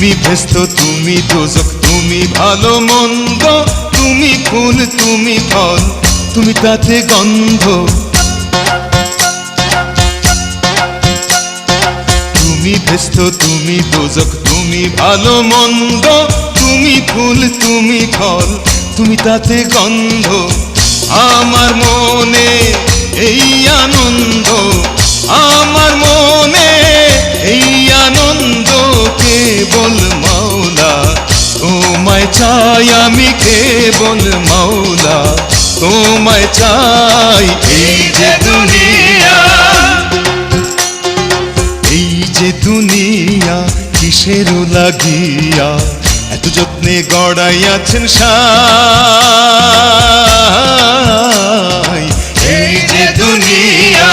তুমি ভেস্ত তুমি দোজক, তুমি ভালো মন্দ, তুমি ফুল তুমি ফল, তুমি তাতে গন্ধ। তুমি ভেস্ত তুমি দোজক, তুমি ভালো মন্দ, তুমি ফুল তুমি ফল, তুমি তাতে গন্ধ। আমার মনে এই আনন্দ, আমার মনে এই আনন্দ কেবল মাওলা, তোমায় চাই আমি কেবল মাওলা, তোমায় চাই। এই যে দুনিয়া, এই যে দুনিয়া কিসের লাগিয়া এত যত্নে গড়াইয়াছেন সাই। এই যে দুনিয়া।